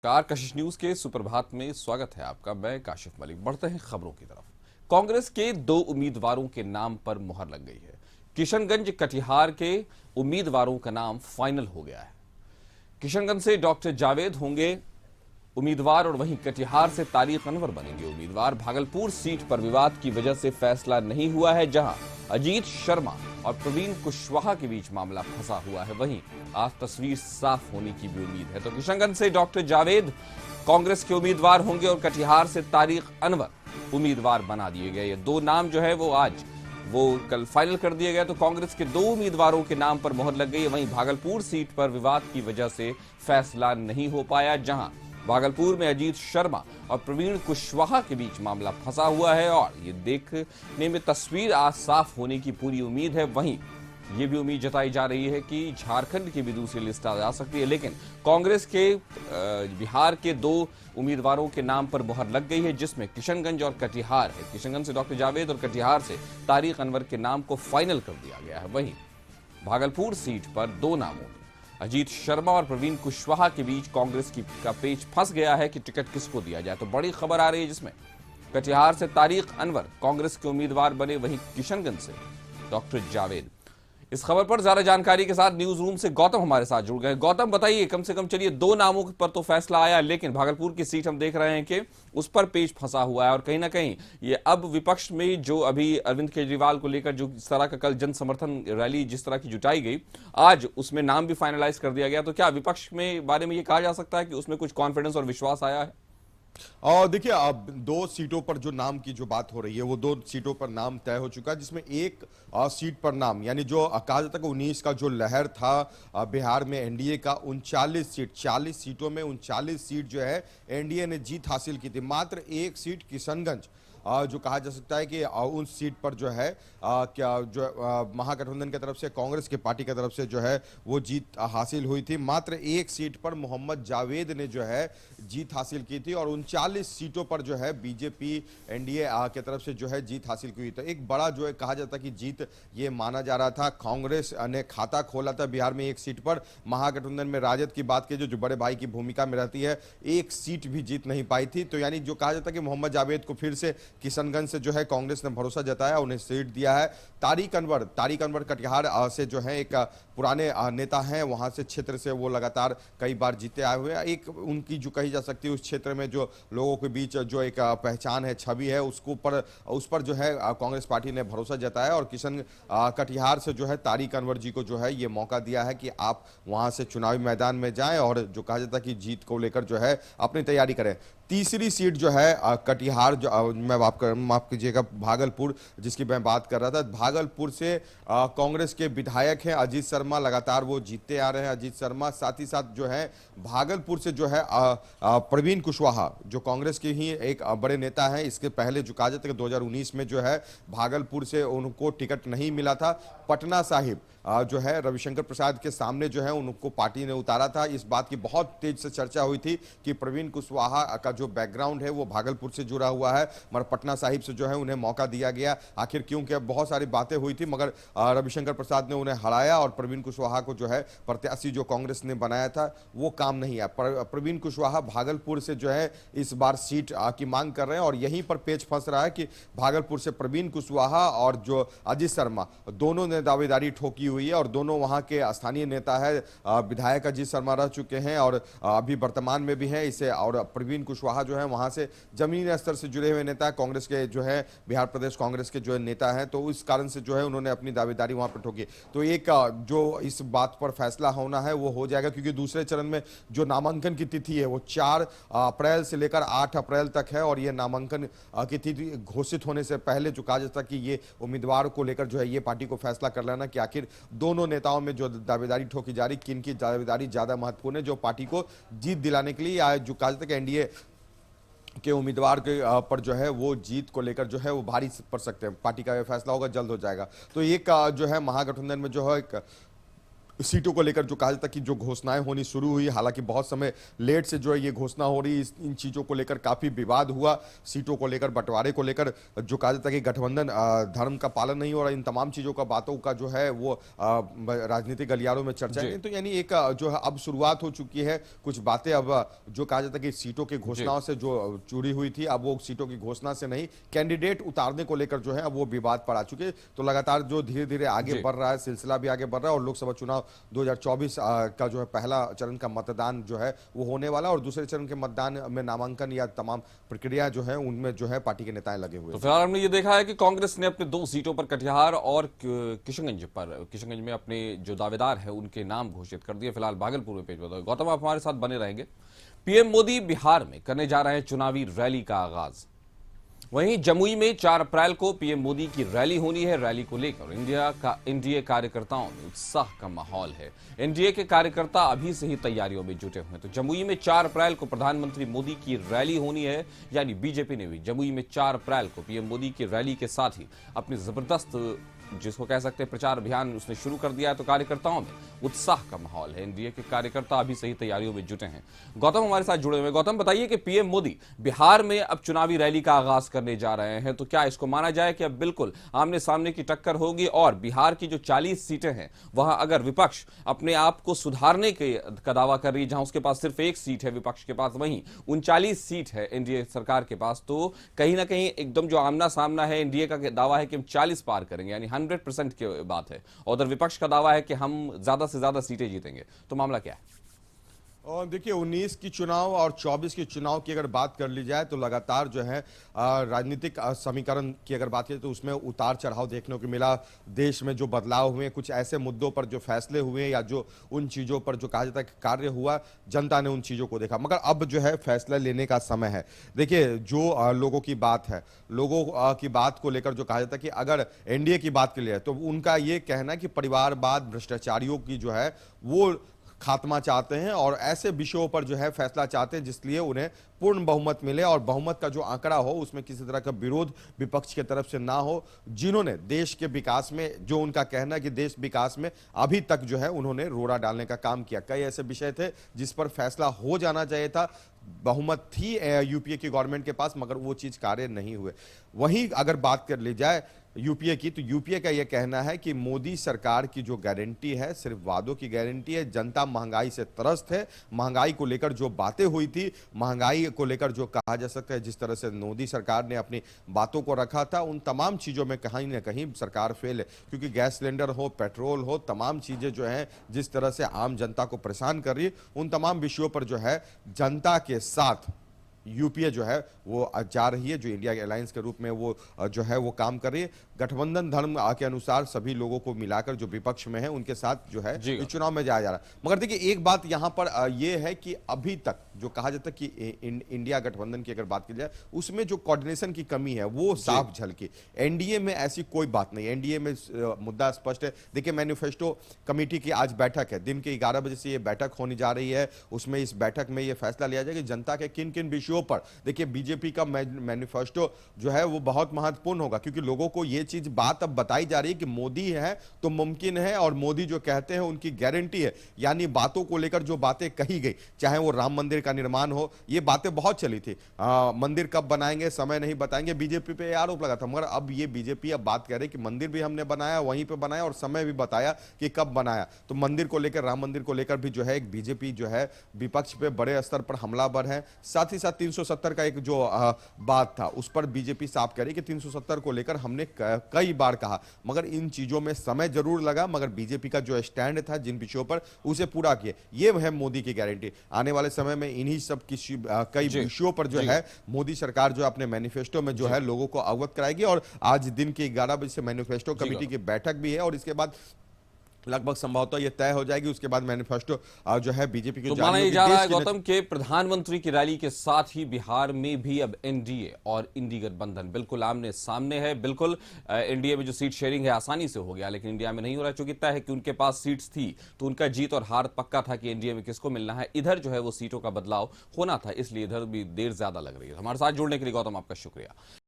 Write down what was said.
Car कशिश news के सुप्रभात में स्वागत है आपका। मैं काशिफ मलिक। बढ़ते हैं खबरों की तरफ। कांग्रेस के दो उम्मीदवारों के नाम पर मुहर लग गई है। किशनगंज कटिहार के उम्मीदवारों का नाम फाइनल हो गया है। किशनगंज से डॉक्टर जावेद होंगे उम्मीदवार और वहीं कटिहार से तारिक अनवर बनेंगे उम्मीदवार। भागलपुर सीट पर विवाद की वजह से फैसला नहीं हुआ है, जहां अजीत शर्मा और प्रवीण कुशवाहा के बीच मामला फंसा हुआ है। वहीं आज तस्वीर साफ होने की भी उम्मीद है। तो किशनगंज से डॉक्टर जावेद कांग्रेस के उम्मीदवार होंगे और कटिहार से तारिक अनवर उम्मीदवार बना दिए गए। ये दो नाम जो है वो कल फाइनल कर दिए गए। तो कांग्रेस के दो उम्मीदवारों के नाम पर मोहर लग गई है। वहीं भागलपुर सीट पर विवाद की वजह से फैसला नहीं हो पाया, जहां भागलपुर में अजीत शर्मा और प्रवीण कुशवाहा के बीच मामला फंसा हुआ है और ये देखने में तस्वीर आज साफ होने की पूरी उम्मीद है। वहीं ये भी उम्मीद जताई जा रही है कि झारखंड की भी दूसरी लिस्ट आ जा सकती है, लेकिन कांग्रेस के बिहार के दो उम्मीदवारों के नाम पर मुहर लग गई है, जिसमें किशनगंज और कटिहार है। किशनगंज से डॉक्टर जावेद और कटिहार से तारिक अनवर के नाम को फाइनल कर दिया गया है। वहीं भागलपुर सीट पर दो नामों अजीत शर्मा और प्रवीण कुशवाहा के बीच कांग्रेस का पेच फंस गया है कि टिकट किसको दिया जाए। तो बड़ी खबर आ रही है, जिसमें कटिहार से तारिक अनवर कांग्रेस के उम्मीदवार बने, वहीं किशनगंज से डॉक्टर जावेद। इस खबर पर ज्यादा जानकारी के साथ न्यूज रूम से गौतम हमारे साथ जुड़ गए। गौतम, बताइए, कम से कम चलिए दो नामों पर तो फैसला आया, लेकिन भागलपुर की सीट हम देख रहे हैं कि उस पर पेच फंसा हुआ है और कहीं ना कहीं ये अब विपक्ष में जो अभी अरविंद केजरीवाल को लेकर जो इस तरह का कल जन समर्थन रैली जिस तरह की जुटाई गई, आज उसमें नाम भी फाइनलाइज कर दिया गया। तो क्या विपक्ष में बारे में ये कहा जा सकता है कि उसमें कुछ कॉन्फिडेंस और विश्वास आया है? और देखिए, अब दो सीटों पर जो नाम की जो बात हो रही है वो दो सीटों पर नाम तय हो चुका है, जिसमें एक सीट पर नाम यानी जो कहा जाता है 19 का जो लहर था बिहार में एनडीए का 39 सीट, 40 सीटों में 39 सीट जो है एनडीए ने जीत हासिल की थी। मात्र एक सीट किशनगंज जो कहा जा सकता है कि उन सीट पर जो है क्या जो महागठबंधन की तरफ से कांग्रेस की पार्टी की तरफ से जो है वो जीत हासिल हुई थी। मात्र एक सीट पर मोहम्मद जावेद ने जो है जीत हासिल की थी और 39 सीटों पर जो है बीजेपी एनडीए की तरफ से जो है जीत हासिल की हुई। तो एक बड़ा जो है कहा जाता है कि जीत ये माना जा रहा था। कांग्रेस ने खाता खोला था बिहार में एक सीट पर। महागठबंधन में राजद की बात की जो बड़े भाई की भूमिका में रहती है, एक सीट भी जीत नहीं पाई थी। तो यानी जो कहा जाता है कि मोहम्मद जावेद को फिर से किशनगंज से जो है कांग्रेस ने भरोसा जताया, उन्हें सीट दिया है। तारिक अनवर कटिहार से जो है एक पुराने नेता हैं, वहां से क्षेत्र से वो लगातार कई बार जीते आए हुए हैं। एक उनकी जो कही जा सकती है उस क्षेत्र में जो लोगों के बीच जो एक पहचान है, छवि है, उस पर जो है कांग्रेस पार्टी ने भरोसा जताया और कटिहार से जो है तारिक अनवर जी को जो है ये मौका दिया है कि आप वहां से चुनावी मैदान में जाएं और जो कहा जाता है कि जीत को लेकर जो है अपनी तैयारी करें। तीसरी सीट जो है कटिहार, जो मैं माफ कीजिएगा भागलपुर जिसकी मैं बात कर रहा था, भागलपुर से कांग्रेस के विधायक हैं अजीत शर्मा, लगातार वो जीतते आ रहे हैं अजीत शर्मा। साथ ही साथ जो है भागलपुर से जो है प्रवीण कुशवाहा जो कांग्रेस के ही एक बड़े नेता हैं। इसके पहले जो कहा जाता है कि 2019 में जो है भागलपुर से उनको टिकट नहीं मिला था। पटना साहिब जो है रविशंकर प्रसाद के सामने जो है उनको पार्टी ने उतारा था। इस बात की बहुत तेज से चर्चा हुई थी कि प्रवीण कुशवाहा का जो बैकग्राउंड है वो भागलपुर से जुड़ा हुआ है, मगर पटना साहिब से जो है उन्हें मौका दिया गया। आखिर क्योंकि बहुत सारी बातें हुई थी, मगर रविशंकर प्रसाद ने उन्हें हराया और प्रवीण कुशवाहा को जो है प्रत्याशी जो कांग्रेस ने बनाया था वो काम नहीं आया। प्रवीण कुशवाहा भागलपुर से जो है इस बार सीट की मांग कर रहे हैं और यहीं पर पेच फंस रहा है कि भागलपुर से प्रवीण कुशवाहा और जो अजीत शर्मा दोनों ने दावेदारी ठोकी हुई है और दोनों वहां के स्थानीय नेता है। विधायक अजीत शर्मा रह चुके हैं और अभी वर्तमान में भी हैं इसे, और प्रवीण कुशवाहा जो है वहां से जमीनी स्तर से जुड़े हुए नेता, कांग्रेस के जो है बिहार प्रदेश कांग्रेस के जो नेता हैं, तो इस कारण से जो है उन्होंने अपनी दावेदारी वहां पर ठोकी। तो एक जो इस बात पर फैसला होना है वो हो जाएगा, क्योंकि दूसरे चरण में जो नामांकन की तिथि है वो 4 अप्रैल से लेकर 8 अप्रैल तक है और ये नामांकन की तिथि घोषित होने से पहले जो कहा जाता कि ये उम्मीदवार को लेकर जो है ये पार्टी को फैसला कर लेना कि आखिर दोनों नेताओं में जो दावेदारी ठोकी जा रही, किन की दावेदारी ज्यादा महत्वपूर्ण है, जो पार्टी को जीत दिलाने के लिए या जो कहा जाता है कि एनडीए के उम्मीदवार के पर जो है वो जीत को लेकर जो है वो भारी पड़ सकते हैं। पार्टी का यह फैसला होगा, जल्द हो जाएगा। तो एक जो है महागठबंधन में जो है एक सीटों को लेकर जो कहा जाता कि जो घोषणाएं होनी शुरू हुई, हालांकि बहुत समय लेट से जो है ये घोषणा हो रही, इन चीज़ों को लेकर काफ़ी विवाद हुआ, सीटों को लेकर, बंटवारे को लेकर, जो कहा जाता कि गठबंधन धर्म का पालन नहीं हो रहा, इन तमाम चीज़ों का बातों का जो है वो राजनीतिक गलियारों में चर्चा है। तो यानी एक जो है अब शुरुआत हो चुकी है, कुछ बातें अब जो कहा जाता कि सीटों की घोषणाओं से जो जुड़ी हुई थी, अब वो सीटों की घोषणा से नहीं, कैंडिडेट उतारने को लेकर जो है अब वो विवाद पर आ चुके हैं। तो लगातार जो धीरे धीरे आगे बढ़ रहा है, सिलसिला भी आगे बढ़ रहा है, और लोकसभा चुनाव 2024 का जो है पहला चरण का मतदान जो है वो होने वाला, और दूसरे चरण के मतदान में नामांकन या तमाम प्रक्रिया जो है उनमें जो है पार्टी के नेताएं लगे हुए तो हैं। फिलहाल हमने ये देखा है कि कांग्रेस ने अपने 2 सीटों पर, कटिहार और किशनगंज में अपने जो दावेदार है उनके नाम घोषित कर दिए। फिलहाल भागलपुर में पेश बताओ। गौतम, आप हमारे साथ बने रहेंगे। पीएम मोदी बिहार में करने जा रहे हैं चुनावी रैली का आगाज। वहीं जमुई में 4 अप्रैल को पीएम मोदी की रैली होनी है। रैली को लेकर एनडीए कार्यकर्ताओं में उत्साह का माहौल है। एनडीए के कार्यकर्ता अभी से ही तैयारियों में जुटे हुए हैं। तो जमुई में 4 अप्रैल को प्रधानमंत्री मोदी की रैली होनी है, यानी बीजेपी ने भी जमुई में 4 अप्रैल को पीएम मोदी की रैली के साथ ही अपनी जबरदस्त, जिसको कह सकते हैं, प्रचार अभियान उसने शुरू कर दिया है। तो कार्यकर्ताओं में उत्साह का माहौल है। एनडीए के कार्यकर्ता अभी से ही तैयारियों में जुटे हैं। गौतम हमारे साथ जुड़े हुए हैं। गौतम, बताइए कि पीएम मोदी बिहार में अब चुनावी रैली का आगाज करने जा रहे हैं, तो क्या इसको माना जाए कि अब बिल्कुल आमने सामने की टक्कर होगी, और बिहार की जो 40 सीटें हैं वहां अगर विपक्ष अपने आप को सुधारने का दावा कर रही है, जहां उसके पास सिर्फ 1 सीट है विपक्ष के पास, वहीं 39 सीट है एनडीए सरकार के पास, तो कहीं ना कहीं एकदम जो आमना सामना है, एनडीए का दावा है कि हम 40 पार करेंगे, यानी 100% की बात है, और उधर विपक्ष का दावा है कि हम ज्यादा से ज्यादा सीटें जीतेंगे। तो मामला क्या है? और देखिए 19 की चुनाव और 24 की चुनाव की अगर बात कर ली जाए तो लगातार जो है राजनीतिक समीकरण की अगर बात करें तो उसमें उतार चढ़ाव देखने को मिला। देश में जो बदलाव हुए, कुछ ऐसे मुद्दों पर जो फैसले हुए, या जो उन चीज़ों पर जो कहा जाता है कार्य हुआ, जनता ने उन चीज़ों को देखा। मगर अब जो है फैसला लेने का समय है। देखिए जो लोगों की बात है, लोगों की बात को लेकर जो कहा जाता है कि अगर एनडीए की बात के लिए है तो उनका ये कहना है कि परिवारवाद, भ्रष्टाचारियों की जो है वो खात्मा चाहते हैं, और ऐसे विषयों पर जो है फैसला चाहते हैं जिसलिए उन्हें पूर्ण बहुमत मिले, और बहुमत का जो आंकड़ा हो उसमें किसी तरह का विरोध विपक्ष की तरफ से ना हो। जिन्होंने देश के विकास में, जो उनका कहना है कि देश विकास में अभी तक जो है उन्होंने रोड़ा डालने का काम किया, कई ऐसे विषय थे जिस पर फैसला हो जाना चाहिए था, बहुमत थी यूपीए की गवर्नमेंट के पास, मगर वो चीज कार्य नहीं हुए। वहीं अगर बात कर ली जाए यूपीए की, तो यूपीए का यह कहना है कि मोदी सरकार की जो गारंटी है सिर्फ वादों की गारंटी है। जनता महंगाई से त्रस्त है। महंगाई को लेकर जो बातें हुई थी, महंगाई को लेकर जो कहा जा सकता है, जिस तरह से मोदी सरकार ने अपनी बातों को रखा था, उन तमाम चीज़ों में कहीं ना कहीं सरकार फेल है। क्योंकि गैस सिलेंडर हो, पेट्रोल हो, तमाम चीज़ें जो हैं जिस तरह से आम जनता को परेशान कर रही है, उन तमाम विषयों पर जो है जनता के साथ यूपीए जो है वो जा रही है, जो इंडिया के अलायंस के रूप में वो जो है वो काम कर रही है। गठबंधन धर्म के अनुसार सभी लोगों को मिलाकर जो विपक्ष में है उनके साथ जो है इस चुनाव में जाया जा रहा है। मगर देखिए एक बात यहां पर ये है कि अभी तक जो कहा जाता है कि इंडिया गठबंधन की अगर बात की जाए उसमें जो कोऑर्डिनेशन की कमी है वो साफ झलकी। एनडीए में ऐसी कोई बात नहीं, एनडीए में मुद्दा स्पष्ट है। देखिए मैनिफेस्टो कमेटी की आज बैठक है, दिन के 11 बजे से ये बैठक होने जा रही है। उसमें इस बैठक में ये फैसला लिया जाएगा कि जनता के किन किन विषयों पर। देखिए बीजेपी का मैनिफेस्टो जो है वो बहुत महत्वपूर्ण होगा, क्योंकि लोगों को ये चीज बात अब बताई जा रही है कि मोदी है तो मुमकिन है, और मोदी जो कहते हैं उनकी गारंटी है। यानी बातों को लेकर जो बातें कही गई, चाहे वो राम मंदिर का निर्माण हो, ये बातें बहुत चली थी। मंदिर कब बनाएंगे, समय नहीं बताएंगे, बीजेपी पे आरोप लगा था। मगर अब ये बीजेपी अब बात कह रही है कि मंदिर भी हमने बनाया, वहीं पे बनाया, और समय भी बताया कि कब बनाया। तो मंदिर को लेकर, राम मंदिर को लेकर भी जो है एक बीजेपी जो है विपक्ष पे बड़े स्तर पर हमलावर है। साथ ही साथ 370 का एक जो बात था उस पर बीजेपी साफ कह रही कि 370 को लेकर हमने कई बार कहा, मगर इन चीजों में समय जरूर लगा, मगर बीजेपी का जो स्टैंड था जिन विषयों पर उसे पूरा किए। ये है मोदी की गारंटी। आने वाले समय में इन्हीं सब कई विषयों पर जो है मोदी सरकार जो अपने मैनिफेस्टो में जो है लोगों को अवगत कराएगी। और आज दिन के 11 बजे से मैनिफेस्टो कमेटी की बैठक भी है, और इसके बाद लगभग संभवतः ये तय हो जाएगी। उसके बाद मैनिफेस्टो जो है बीजेपी की तो माना जा रहा है गौतम के प्रधानमंत्री की रैली के साथ ही बिहार में भी अब एनडीए और इंडी गठबंधन बिल्कुल आमने सामने है। बिल्कुल एनडीए में जो सीट शेयरिंग है आसानी से हो गया, लेकिन इंडिया में नहीं हो रहा, चूंकि तय है कि उनके पास सीट्स थी तो उनका जीत और हार पक्का था कि एनडीए में किसको मिलना है। इधर जो है वो सीटों का बदलाव होना था, इसलिए इधर भी देर ज्यादा लग रही है। हमारे साथ जुड़ने के लिए गौतम आपका शुक्रिया।